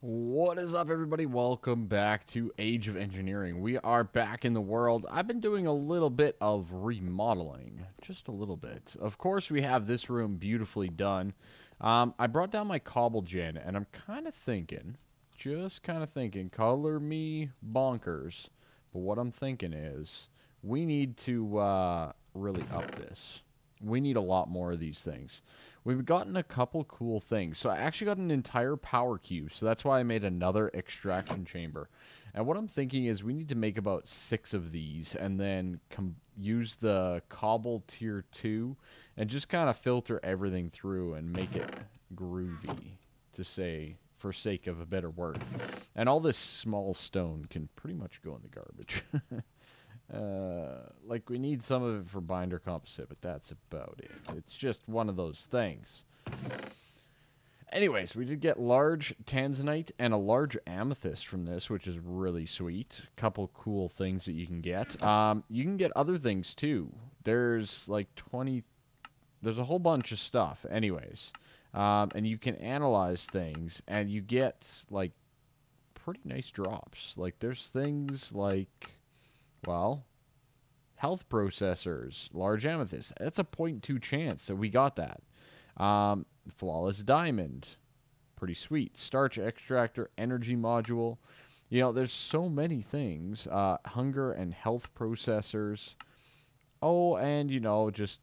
What is up, everybody? Welcome back to Age of Engineering. We are back in the world. I've been doing a little bit of remodeling. Just a little bit. Of course, we have this room beautifully done. I brought down my cobble gen, and I'm kind of thinking, color me bonkers. But what I'm thinking is, we need to really up this. We need a lot more of these things. We've gotten a couple cool things. So I actually got an entire power cube. So that's why I made another extraction chamber. And what I'm thinking is we need to make about 6 of these and then use the cobble tier 2 and just kind of filter everything through and make it groovy, to say, for sake of a better word. And all this small stone can pretty much go in the garbage. Like, we need some of it for binder composite, but that's about it. It's just one of those things. Anyways, we did get large tanzanite and a large amethyst from this, which is really sweet. A couple cool things that you can get. You can get other things, too. There's, like, 20... There's a whole bunch of stuff, anyways. And you can analyze things, and you get, like, pretty nice drops. Like, there's things like... Well, health processors, large amethyst. That's a 0.2 chance that we got that. Flawless diamond, pretty sweet. Starch extractor, energy module. You know, there's so many things. Hunger and health processors. Oh, and, you know, just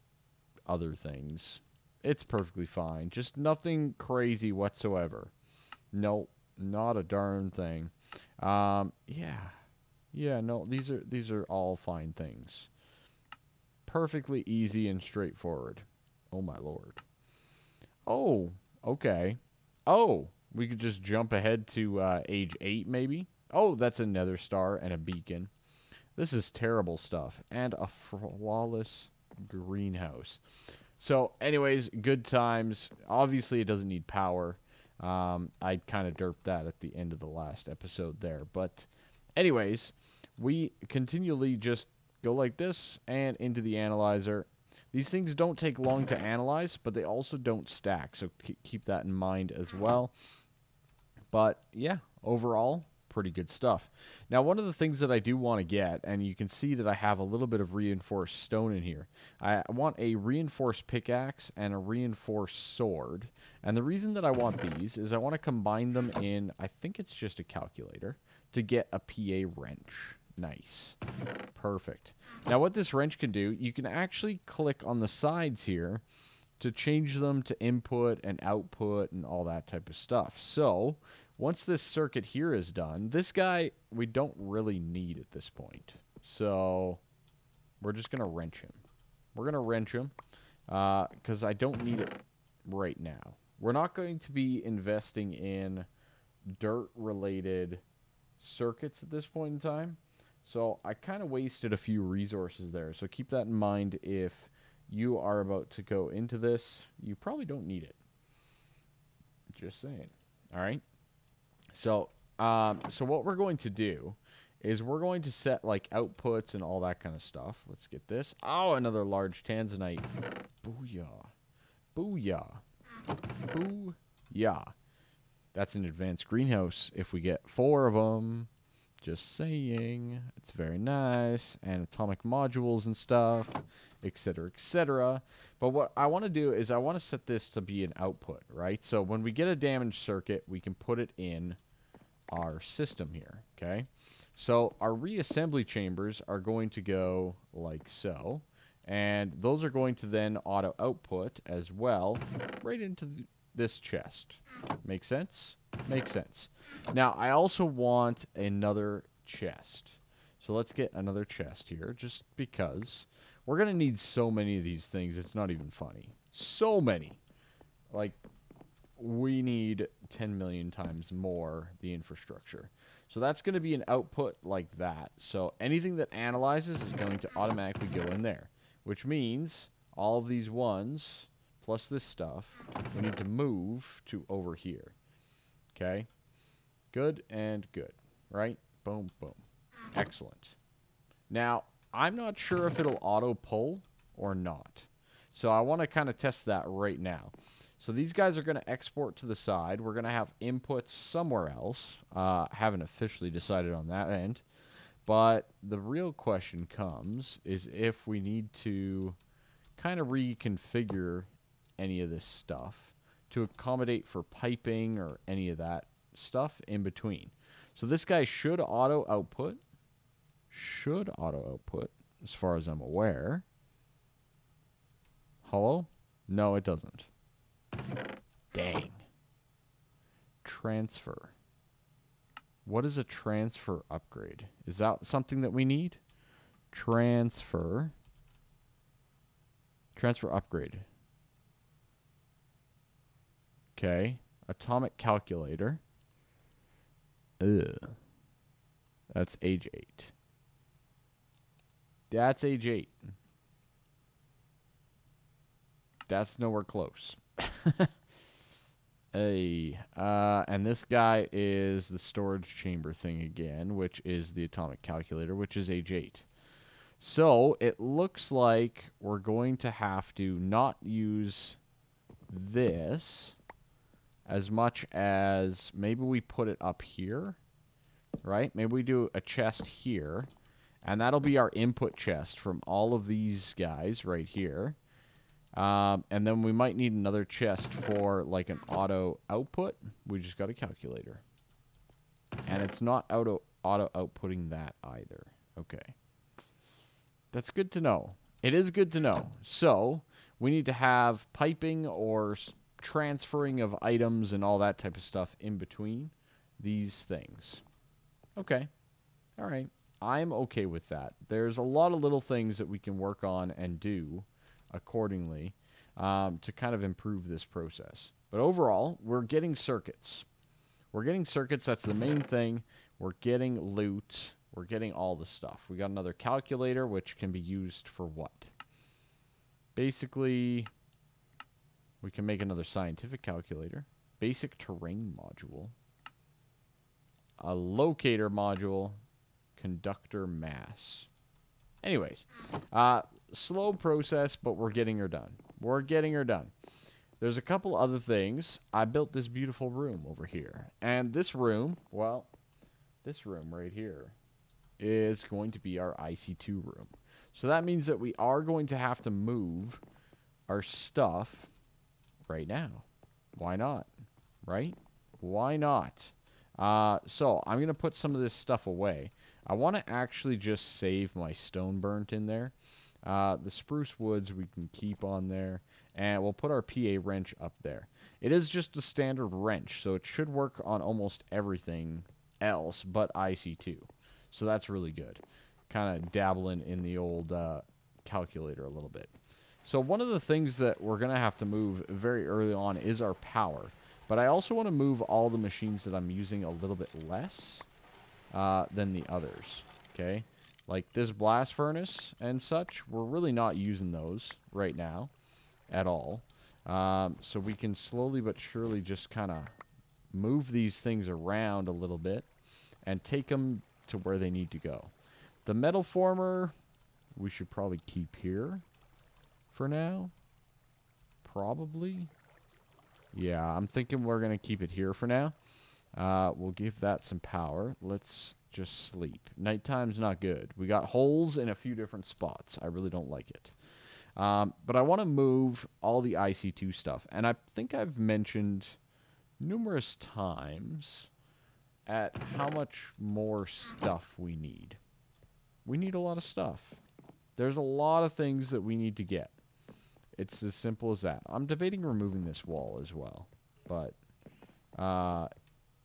other things. It's perfectly fine. Just nothing crazy whatsoever. Nope, not a darn thing. Yeah. Yeah, no, these are all fine things. Perfectly easy and straightforward. Oh my lord. Oh, okay. Oh, we could just jump ahead to age 8 maybe. Oh, that's a nether star and a beacon. This is terrible stuff. And a flawless greenhouse. So, anyways, good times. Obviously, it doesn't need power. I kind of derped that at the end of the last episode there. But, anyways... We continually just go like this and into the analyzer. These things don't take long to analyze, but they also don't stack, so keep that in mind as well. But, yeah, overall, pretty good stuff. Now, one of the things that I do want to get, and you can see that I have a little bit of reinforced stone in here. I want a reinforced pickaxe and a reinforced sword. And the reason that I want these is I want to combine them in, I think it's just a calculator, to get a PA wrench. Nice. Perfect. Now, what this wrench can do, you can actually click on the sides here to change them to input and output and all that type of stuff. So, once this circuit here is done, this guy we don't really need at this point. So, we're just going to wrench him. We're going to wrench him because I don't need it right now. We're not going to be investing in dirt-related circuits at this point in time. So I kind of wasted a few resources there. So keep that in mind if you are about to go into this. You probably don't need it. Just saying. All right. So what we're going to do is we're going to set like outputs and all that kind of stuff. Let's get this. Oh, another large tanzanite. Booyah. Booyah. Booyah. That's an advanced greenhouse if we get 4 of them. Just saying. It's very nice. And atomic modules and stuff, etc., etc. But what I want to do is I want to set this to be an output, right? So when we get a damaged circuit, we can put it in our system here, okay? So our reassembly chambers are going to go like so. And those are going to then auto-output as well right into this chest. Make sense? Makes sense. Now, I also want another chest. So let's get another chest here, just because. We're going to need so many of these things, it's not even funny. So many. Like, we need 10 million times more the infrastructure. So that's going to be an output like that. So anything that analyzes is going to automatically go in there, which means all of these ones, plus this stuff, we need to move to over here. Okay? Good and good, right? Boom, boom. Excellent. Now, I'm not sure if it'll auto-pull or not. So I want to kind of test that right now. So these guys are going to export to the side. We're going to have inputs somewhere else. Haven't officially decided on that end. But the real question comes is if we need to kind of reconfigure any of this stuff to accommodate for piping or any of that stuff in between. So this guy should auto output. Should auto output, as far as I'm aware. Hello? No, it doesn't. Dang. Transfer. What is a transfer upgrade? Is that something that we need? Transfer. Transfer upgrade. Okay. Atomic calculator. Ugh. That's age 8. That's age 8. That's nowhere close. Hey, and this guy is the storage chamber thing again, which is the atomic calculator, which is age 8. So it looks like we're going to have to not use this as much as maybe we put it up here, right? Maybe we do a chest here, and that'll be our input chest from all of these guys right here. And then we might need another chest for like an auto output. We just got a calculator. And it's not auto outputting that either. Okay. That's good to know. It is good to know. So we need to have piping or transferring of items and all that type of stuff in between these things. Okay. All right. I'm okay with that. There's a lot of little things that we can work on and do accordingly to kind of improve this process. But overall, we're getting circuits. We're getting circuits. That's the main thing. We're getting loot. We're getting all the stuff. We got another calculator, which can be used for what? Basically, we can make another scientific calculator. Basic terrain module. A locator module. Conductor mass. Anyways, slow process, but we're getting her done. We're getting her done. There's a couple other things. I built this beautiful room over here. And this room, well, this room right here is going to be our IC2 room. So that means that we are going to have to move our stuff right now. Why not? Right? Why not? So I'm going to put some of this stuff away. I want to actually just save my stone burnt in there. The spruce woods we can keep on there. And we'll put our PA wrench up there. It is just a standard wrench, so it should work on almost everything else but IC2. So that's really good. Kind of dabbling in the old calculator a little bit. So one of the things that we're going to have to move very early on is our power. But I also want to move all the machines that I'm using a little bit less than the others. Okay? Like this blast furnace and such, we're really not using those right now at all. So we can slowly but surely just kind of move these things around a little bit and take them to where they need to go. The metal former, we should probably keep here for now. Probably. Yeah, I'm thinking we're going to keep it here for now. We'll give that some power. Let's just sleep. Nighttime's not good. We got holes in a few different spots. I really don't like it. But I want to move all the IC2 stuff. And I think I've mentioned numerous times at how much more stuff we need. We need a lot of stuff. There's a lot of things that we need to get. It's as simple as that. I'm debating removing this wall as well. But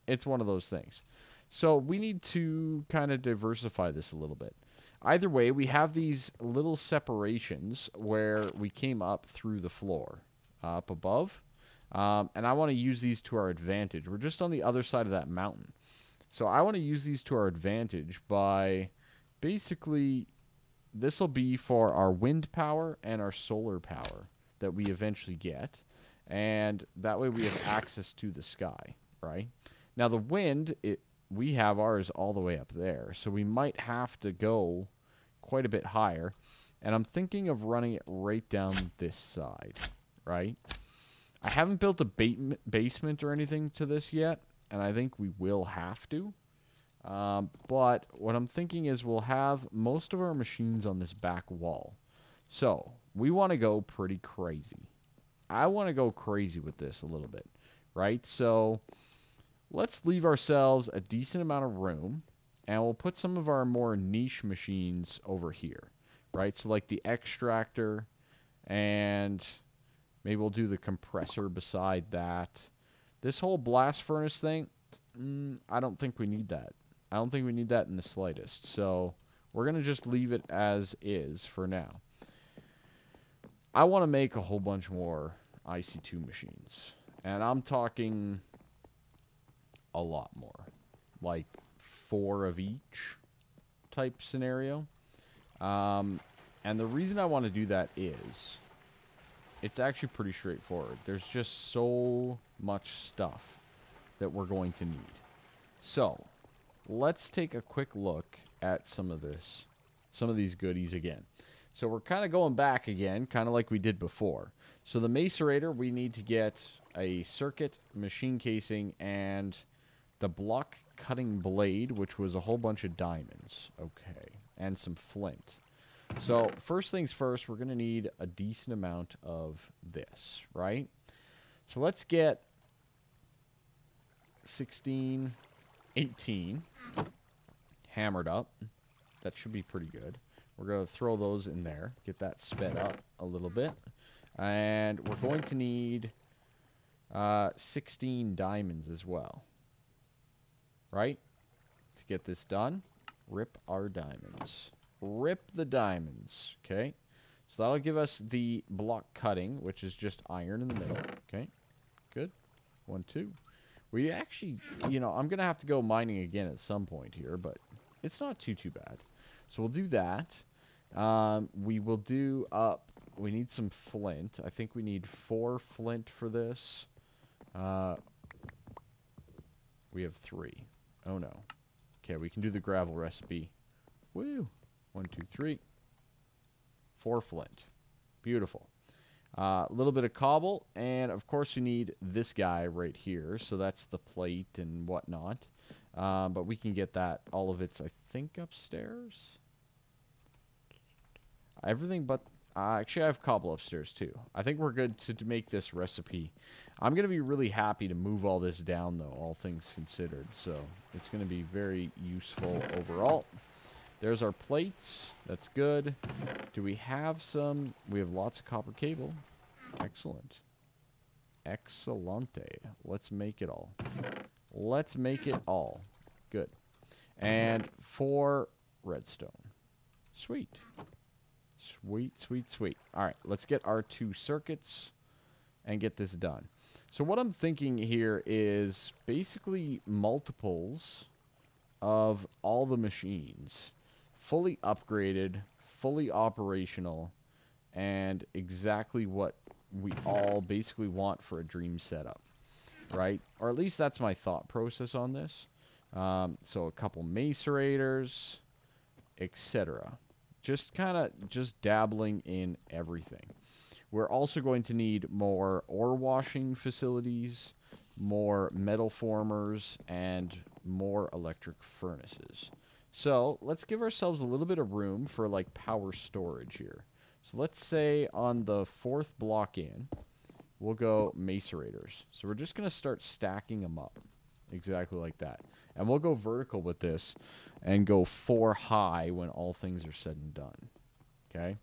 it's one of those things. So we need to kind of diversify this a little bit. Either way, we have these little separations where we came up through the floor, up above. And I want to use these to our advantage. We're just on the other side of that mountain. So I want to use these to our advantage by basically, this will be for our wind power and our solar power that we eventually get. And that way we have access to the sky, right? Now the wind, we have ours all the way up there. So we might have to go quite a bit higher. And I'm thinking of running it right down this side, right? I haven't built a basement or anything to this yet, and I think we will have to. But what I'm thinking is we'll have most of our machines on this back wall. So, we want to go pretty crazy. I want to go crazy with this a little bit, right? So, let's leave ourselves a decent amount of room, and we'll put some of our more niche machines over here, right? So, like the extractor, and maybe we'll do the compressor beside that. This whole blast furnace thing, I don't think we need that. I don't think we need that in the slightest. So we're going to just leave it as is for now. I want to make a whole bunch more IC2 machines. And I'm talking a lot more. Like 4 of each type scenario. And the reason I want to do that is it's actually pretty straightforward. There's just so much stuff that we're going to need. So let's take a quick look at some of these goodies again. So we're kind of going back again, kind of like we did before. So the macerator, we need to get a circuit, machine casing, and the block cutting blade, which was a whole bunch of diamonds. Okay, and some flint. So first things first, we're going to need a decent amount of this, right? So let's get 16, 18 hammered up. That should be pretty good. We're going to throw those in there, get that sped up a little bit. And we're going to need 16 diamonds as well, right? To get this done, rip our diamonds. Rip the diamonds, okay? So that'll give us the block cutting, which is just iron in the middle, okay? Good. 1, 2. We actually, you know, I'm going to have to go mining again at some point here, but it's not too bad. So we'll do that. We will do up, we need some flint. I think we need 4 flint for this. We have 3. Oh, no. Okay, we can do the gravel recipe. Woo. 1, 2, 3. 4 flint. Beautiful. A little bit of cobble, and of course you need this guy right here, so that's the plate and whatnot. But we can get that, all of it's, I think, upstairs. Everything but, actually I have cobble upstairs too. I think we're good to make this recipe. I'm going to be really happy to move all this down though, all things considered. So it's going to be very useful overall. There's our plates. That's good. Do we have some? We have lots of copper cable. Excellent. Excellente. Let's make it all. Let's make it all. Good. And 4 redstone. Sweet. Sweet, sweet, sweet. All right, let's get our 2 circuits and get this done. So what I'm thinking here is basically multiples of all the machines. Fully upgraded, fully operational, and exactly what we all basically want for a dream setup, right? Or at least that's my thought process on this. So a couple macerators, etc. Just kind of dabbling in everything. We're also going to need more ore washing facilities, more metal formers, and more electric furnaces. So let's give ourselves a little bit of room for like power storage here. So let's say on the 4th block in, we'll go macerators. So we're just going to start stacking them up exactly like that. And we'll go vertical with this and go 4 high when all things are said and done. Okay?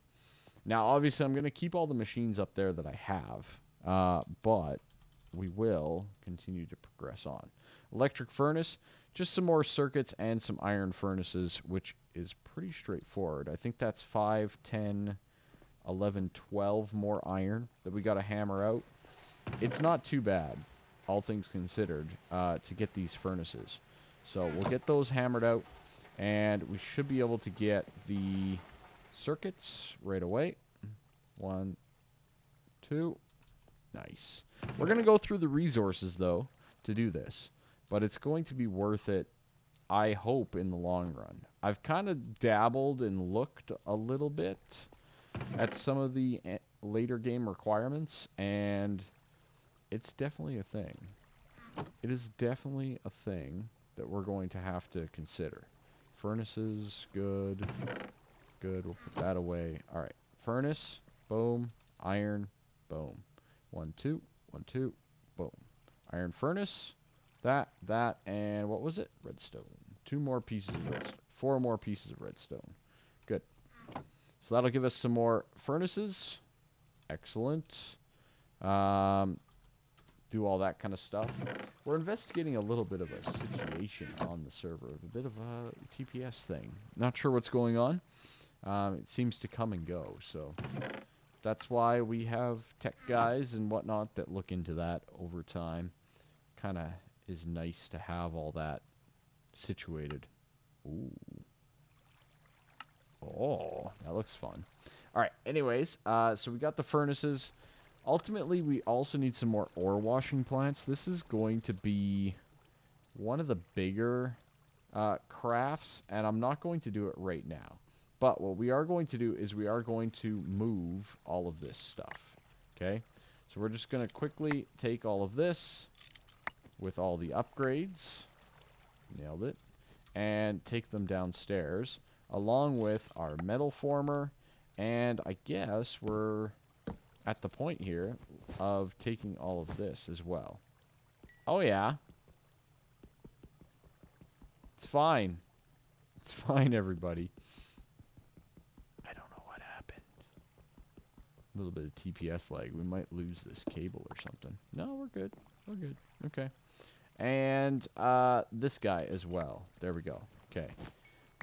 Now, obviously, I'm going to keep all the machines up there that I have, but we will continue to progress on. Electric furnace, just some more circuits and some iron furnaces, which is pretty straightforward. I think that's 5, 10, 11, 12 more iron that we got to hammer out. It's not too bad, all things considered, to get these furnaces. So we'll get those hammered out, and we should be able to get the circuits right away. 1, 2. Nice. We're going to go through the resources, though, to do this. But it's going to be worth it, I hope, in the long run. I've kind of dabbled and looked a little bit at some of the later game requirements, and it's definitely a thing. It is definitely a thing that we're going to have to consider. Furnaces, good. Good, we'll put that away. All right, furnace, boom. Iron, boom. 1, 2, 1, 2, boom. Iron furnace, that, and what was it? Redstone. 2 more pieces of redstone. 4 more pieces of redstone. Good. So that'll give us some more furnaces. Excellent. Do all that kind of stuff. We're investigating a little bit of a situation on the server. A bit of a TPS thing. Not sure what's going on. It seems to come and go. So that's why we have tech guys and whatnot that look into that over time. Kind of is nice to have all that situated. Ooh. Oh, that looks fun. All right, anyways, so we got the furnaces. Ultimately, we also need some more ore washing plants. This is going to be one of the bigger crafts, and I'm not going to do it right now. But what we are going to do is we are going to move all of this stuff, okay? So we're just going to quickly take all of this with all the upgrades, nailed it, and take them downstairs, along with our metal former, and I guess we're at the point here of taking all of this as well. Oh yeah. It's fine. It's fine, everybody. I don't know what happened. A little bit of TPS lag. We might lose this cable or something. No, we're good. We're good. Okay. And this guy as well. There we go. Okay.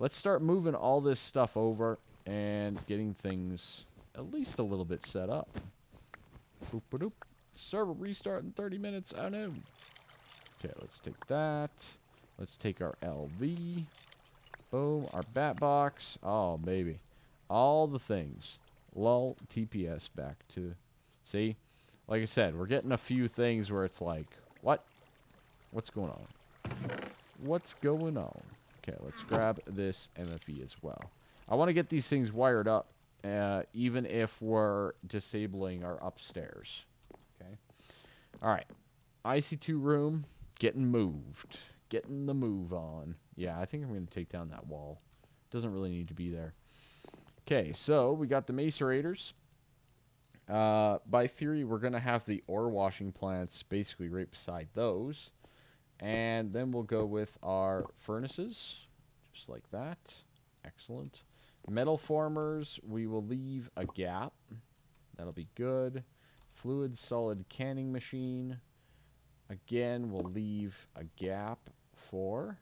Let's start moving all this stuff over and getting things at least a little bit set up. Boop-a-doop. Server restart in 30 minutes. Oh no. Okay, let's take that. Let's take our LV. Boom. Our bat box. Oh, baby. All the things. Lull TPS back to... See? Like I said, we're getting a few things where it's like, what? What's going on? What's going on? Okay, let's grab this MFE as well. I want to get these things wired up, even if we're disabling our upstairs. Okay. All right. IC2 room, getting moved. Getting the move on. Yeah, I think I'm going to take down that wall. Doesn't really need to be there. Okay, so we got the macerators. By theory, we're going to have the ore washing plants basically right beside those. And then we'll go with our furnaces, just like that. Excellent. Metal formers, we will leave a gap. That'll be good. Fluid solid canning machine. Again, we'll leave a gap for.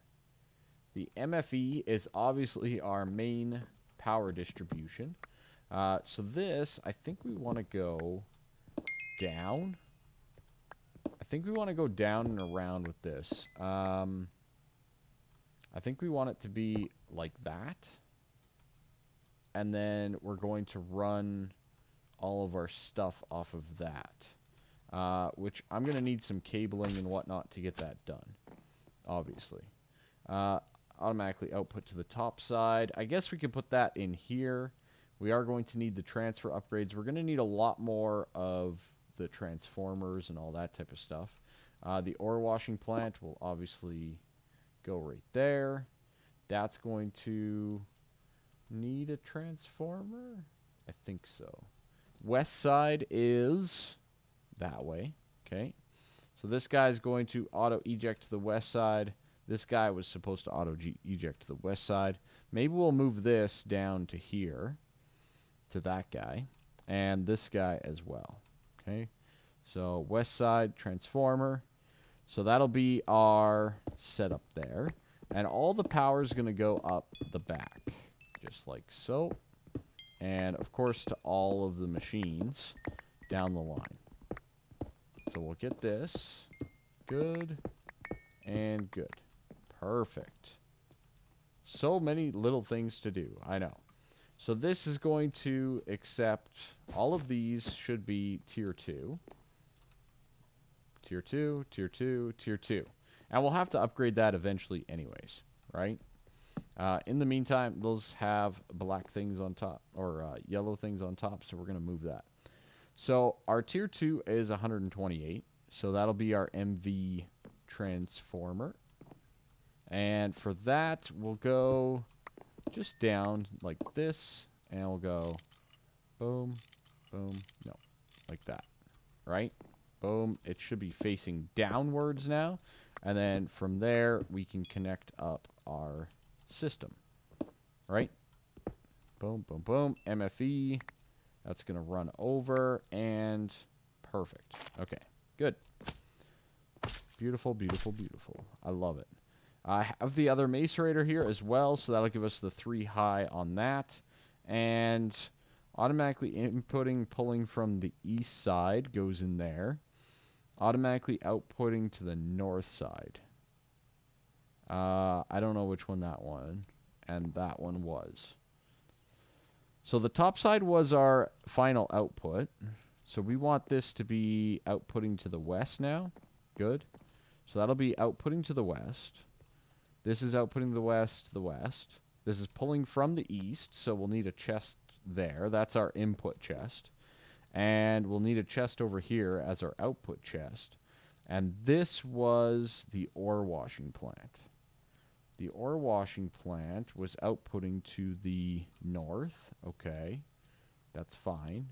The MFE is obviously our main power distribution. So this, I think we want to go down. I think we want to go down and around with this. I think we want it to be like that. And then we're going to run all of our stuff off of that. Which I'm going to need some cabling and whatnot to get that done. Obviously. Automatically output to the top side. I guess we could put that in here. We are going to need the transfer upgrades. We're going to need a lot more of the transformers and all that type of stuff. The ore washing plant will obviously go right there. That's going to need a transformer? I think so. West side is that way. Okay. So this guy's going to auto-eject to the west side. This guy was supposed to auto-eject to the west side. Maybe we'll move this down to here, to that guy, and this guy as well. Okay. So west side transformer. So that'll be our setup there. And all the power is going to go up the back, just like so. And, of course, to all of the machines down the line. So we'll get this. Good. And good. Perfect. So many little things to do. I know. So this is going to accept... All of these should be Tier 2. Tier 2, Tier 2, Tier 2. And we'll have to upgrade that eventually anyways, right? In the meantime, those have black things on top, or yellow things on top, so we're going to move that. So our Tier 2 is 128, So that'll be our MV transformer. And for that, we'll go just down like this. And we'll go boom, boom, no, like that, right? Boom. It should be facing downwards now. And then from there, we can connect up our system, right? Boom, boom, boom. MFE. That's going to run over, and perfect. Okay, good. Beautiful, beautiful, beautiful. I love it. I have the other macerator here as well, so that'll give us the 3 high on that. And automatically inputting, pulling from the east side goes in there. Automatically outputting to the north side. I don't know which one that one and that one was. So the top side was our final output. So we want this to be outputting to the west now. Good. So that'll be outputting to the west. This is outputting to the west. This is pulling from the east, so we'll need a chest there. That's our input chest. And we'll need a chest over here as our output chest. And this was the ore washing plant. The ore washing plant was outputting to the north. Okay, that's fine.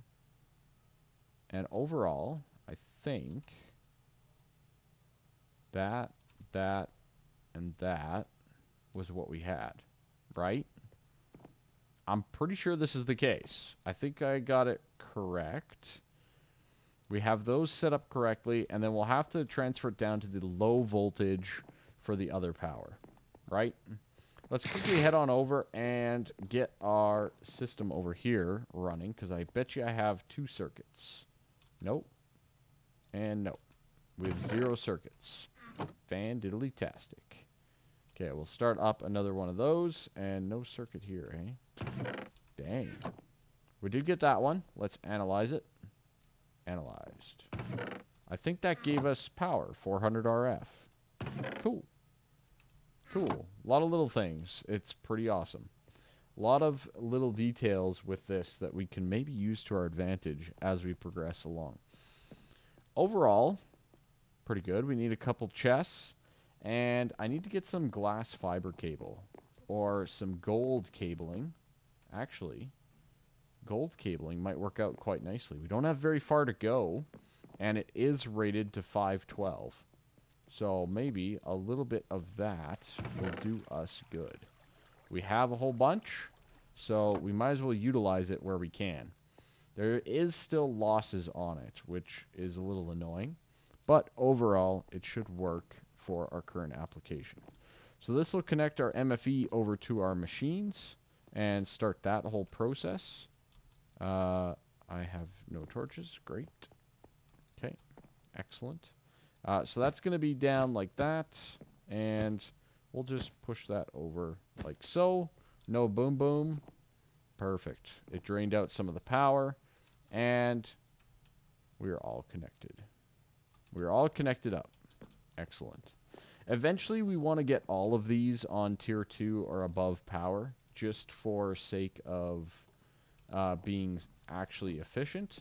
And overall, I think that, and that was what we had, right? I'm pretty sure this is the case. I think I got it correct. We have those set up correctly, and then we'll have to transfer it down to the low voltage for the other power, right? Let's quickly head on over and get our system over here running, because I bet you I have 2 circuits. Nope. And nope. We have 0 circuits. Fan-diddly-tastic. Okay, we'll start up another one of those, and no circuit here, eh? Dang. We did get that one. Let's analyze it. Analyzed. I think that gave us power, 400 RF. Cool. Cool. A lot of little things. It's pretty awesome. A lot of little details with this that we can maybe use to our advantage as we progress along. Overall, pretty good. We need a couple chests, and I need to get some glass fiber cable or some gold cabling. Actually, gold cabling might work out quite nicely. We don't have very far to go, and it is rated to 512. So maybe a little bit of that will do us good. We have a whole bunch, so we might as well utilize it where we can. There is still losses on it, which is a little annoying, but overall it should work for our current application. So this will connect our MFE over to our machines and start that whole process. I have no torches. Great. Okay, excellent. So that's going to be down like that, and we'll just push that over like so. No boom boom. Perfect. It drained out some of the power, and we are all connected. We are all connected up. Excellent. Eventually, we want to get all of these on tier 2 or above power, just for sake of being actually efficient.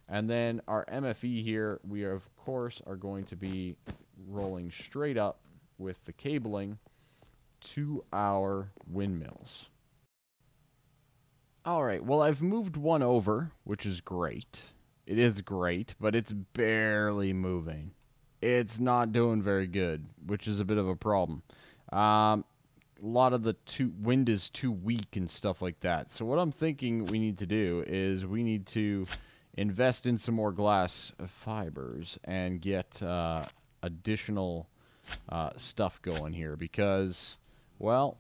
And then our MFE here, we of course are going to be rolling straight up with the cabling to our windmills. Alright, well I've moved one over, which is great. It is great, but it's barely moving. It's not doing very good, which is a bit of a problem. A lot of the wind is too weak and stuff like that. So what I'm thinking we need to do is we need to invest in some more glass fibers and get additional stuff going here because, well,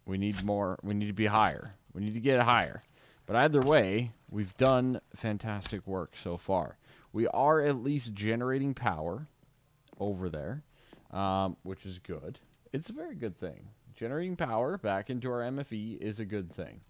we need more. We need to be higher. We need to get higher. But either way, we've done fantastic work so far. We are at least generating power over there, which is good. It's a very good thing. Generating power back into our MFE is a good thing.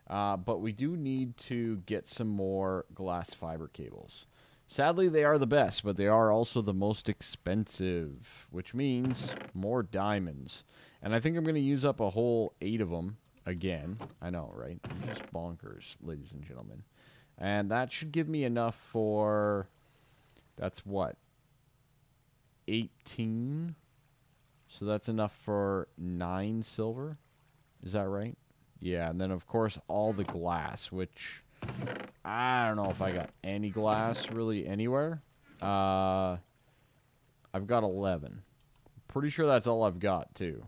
But we do need to get some more glass fiber cables. Sadly, they are the best, but they are also the most expensive, which means more diamonds. And I think I'm going to use up a whole 8 of them again. I know, right? I'm just bonkers, ladies and gentlemen. And that should give me enough for, that's what? 18. So that's enough for 9 silver. Is that right? Yeah, and then of course all the glass, which I don't know if I got any glass really anywhere. I've got 11. Pretty sure that's all I've got too.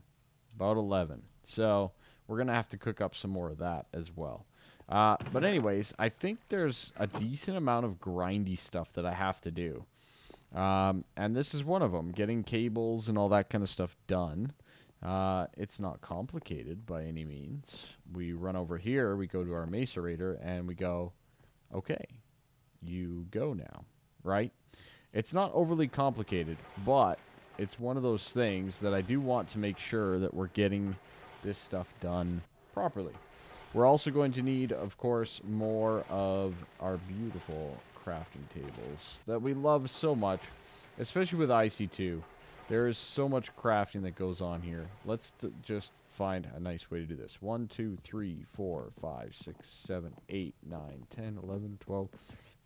About 11. So we're going to have to cook up some more of that as well. But anyways, I think there's a decent amount of grindy stuff that I have to do. And this is one of them, getting cables and all that kind of stuff done. It's not complicated by any means. We run over here, we go to our macerator, and we go, okay, you go now, right? It's not overly complicated, but it's one of those things that I do want to make sure that we're getting this stuff done properly. We're also going to need, of course, more of our beautiful crafting tables that we love so much, especially with IC2. There is so much crafting that goes on here. Let's just find a nice way to do this. 1, 2, 3, 4, 5, 6, 7, 8, 9, 10, 11, 12,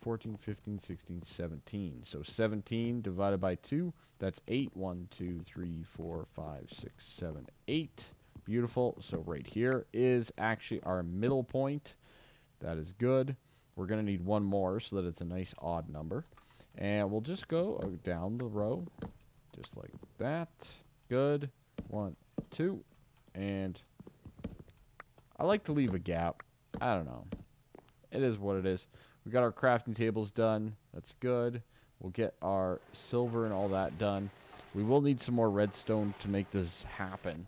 14, 15, 16, 17. So 17 divided by 2, that's 8. 1, 2, 3, 4, 5, 6, 7, 8. Beautiful. So right here is actually our middle point. That is good. We're going to need one more so that it's a nice odd number. And we'll just go down the row. Just like that. Good. 1, 2. And I like to leave a gap. I don't know. It is what it is. We got our crafting tables done. That's good. We'll get our silver and all that done. We will need some more redstone to make this happen.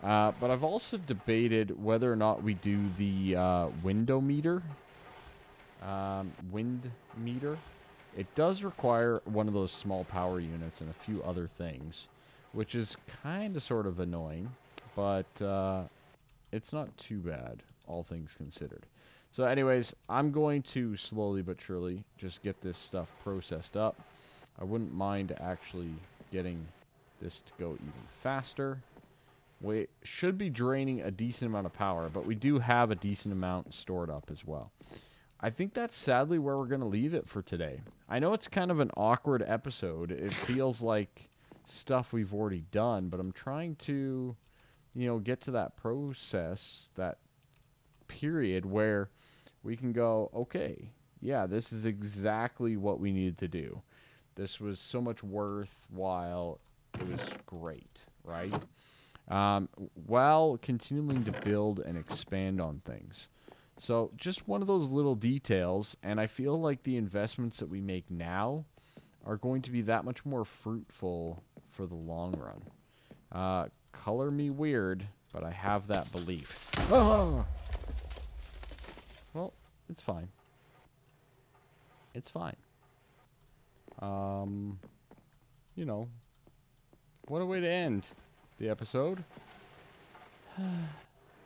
But I've also debated whether or not we do the window meter. Wind meter. It does require one of those small power units and a few other things, which is kind of sort of annoying, but it's not too bad, all things considered. So anyways, I'm going to slowly but surely just get this stuff processed up. I wouldn't mind actually getting this to go even faster. We should be draining a decent amount of power, but we do have a decent amount stored up as well. I think that's sadly where we're going to leave it for today. I know it's kind of an awkward episode. It feels like stuff we've already done, but I'm trying to, you know, get to that process, that period where we can go, okay, yeah, this is exactly what we needed to do. This was so much worthwhile. It was great, right? While continuing to build and expand on things. So just one of those little details, and I feel like the investments that we make now are going to be that much more fruitful for the long run. Color me weird, but I have that belief. Oh! Well, it's fine. It's fine. You know, what a way to end the episode.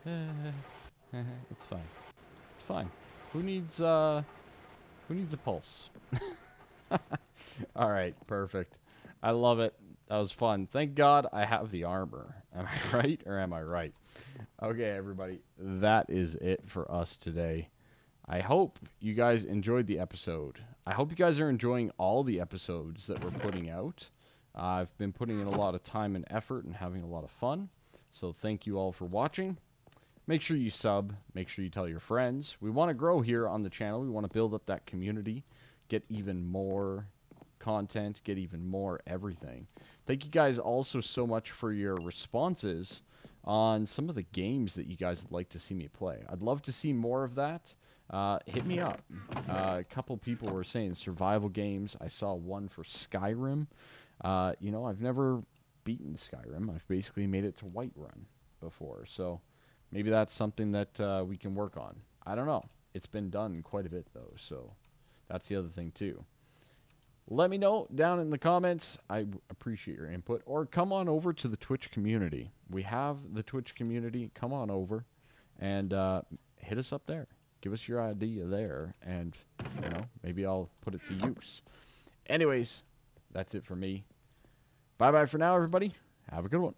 It's fine. It's fine. Who needs a pulse? All right, perfect. I love it. That was fun. Thank God I have the armor. Am I right or am I right? Okay, everybody. That is it for us today. I hope you guys enjoyed the episode. I hope you guys are enjoying all the episodes that we're putting out. I've been putting in a lot of time and effort and having a lot of fun. So thank you all for watching. Make sure you sub. Make sure you tell your friends. We want to grow here on the channel. We want to build up that community. Get even more content. Get even more everything. Thank you guys also so much for your responses on some of the games that you guys would like to see me play. I'd love to see more of that. Hit me up. A couple people were saying survival games. I saw one for Skyrim. You know, I've never beaten Skyrim. I've basically made it to Whiterun before. So maybe that's something that we can work on. I don't know. It's been done quite a bit, though, so that's the other thing, too. Let me know down in the comments. I appreciate your input. Or come on over to the Twitch community. We have the Twitch community. Come on over and hit us up there. Give us your idea there, and, you know, maybe I'll put it to use. Anyways, that's it for me. Bye-bye for now, everybody. Have a good one.